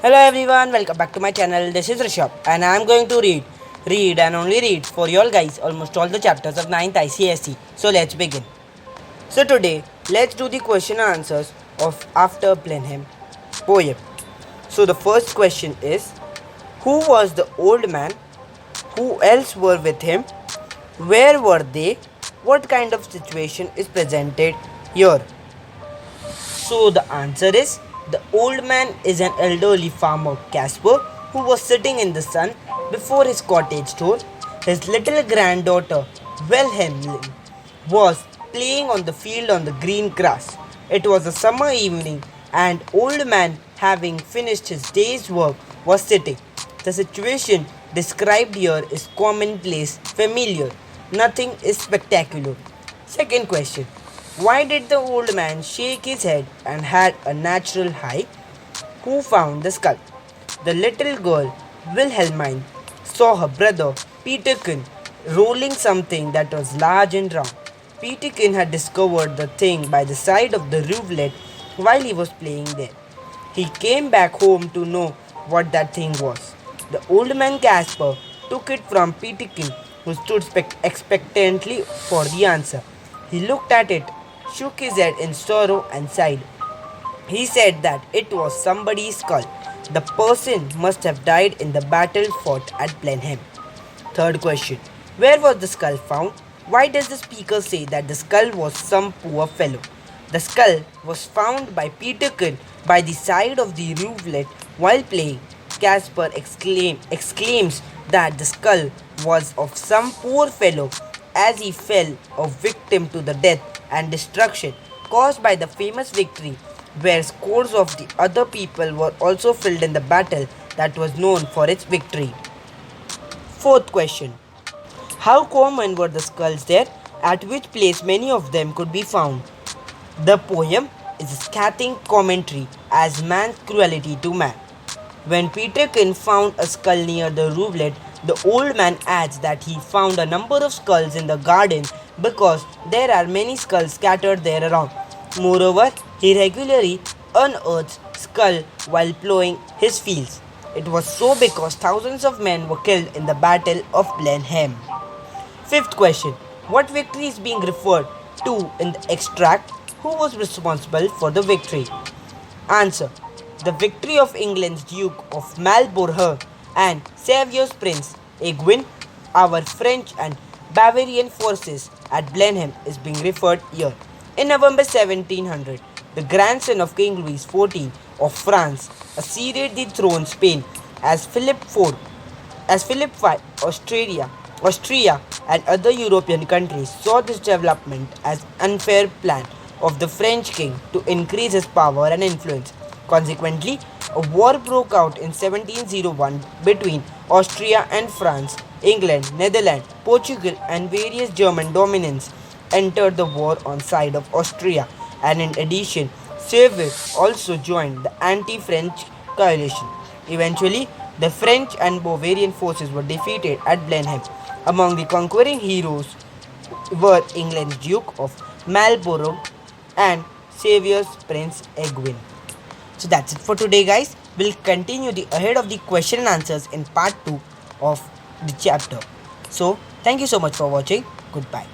Hello everyone, welcome back to my channel. This is Rishabh and I am going to read and only read for you all guys almost all the chapters of 9th ICSE. So let's begin. So today, let's do the question and answers of After Blenheim poem. So the first question is, who was the old man? Who else were with him? Where were they? What kind of situation is presented here? So the answer is, the old man is an elderly farmer, Casper, who was sitting in the sun before his cottage door. His little granddaughter, Wilhelmine, was playing on the field on the green grass. It was a summer evening, and old man, having finished his day's work, was sitting. The situation described here is commonplace, familiar. Nothing is spectacular. Second question. Why did the old man shake his head and had a natural high? Who found the skull? The little girl, Wilhelmine, saw her brother, Peterkin, rolling something that was large and round. Peterkin had discovered the thing by the side of the rivulet while he was playing there. He came back home to know what that thing was. The old man Casper took it from Peterkin, who stood expectantly for the answer. He looked at it, shook his head in sorrow, and sighed. He said that it was somebody's skull. The person must have died in the battle fought at Blenheim. Third question. Where was the skull found? Why does the speaker say that the skull was some poor fellow? The skull was found by Peterkin by the side of the rivulet while playing. Casper exclaims that the skull was of some poor fellow as he fell a victim to the death and destruction caused by the famous victory, where scores of the other people were also killed in the battle that was known for its victory. Fourth question. How common were the skulls there? At which place many of them could be found? The poem is a scathing commentary as man's cruelty to man. When Peterkin found a skull near the rivulet, the old man adds that he found a number of skulls in the garden because there are many skulls scattered there around. Moreover, he regularly unearths skull while plowing his fields. It was so because thousands of men were killed in the Battle of Blenheim. Fifth question. What victory is being referred to in the extract? Who was responsible for the victory? Answer. The victory of England's Duke of Marlborough and Savoy's Prince Egwin, our French and Bavarian forces at Blenheim is being referred here. In November 1700, the grandson of King Louis XIV of France acceded the throne Spain as Philip V, Austria and other European countries saw this development as an unfair plan of the French king to increase his power and influence. Consequently, a war broke out in 1701 between Austria and France. England, Netherlands, Portugal and various German dominants entered the war on side of Austria, and in addition, Savoy also joined the anti-French coalition. Eventually, the French and Bavarian forces were defeated at Blenheim. Among the conquering heroes were England's Duke of Marlborough and Savoy's Prince Egwin. So that's it for today, guys. We'll continue the ahead of the question and answers in part 2 of the chapter. So thank you so much for watching. Goodbye.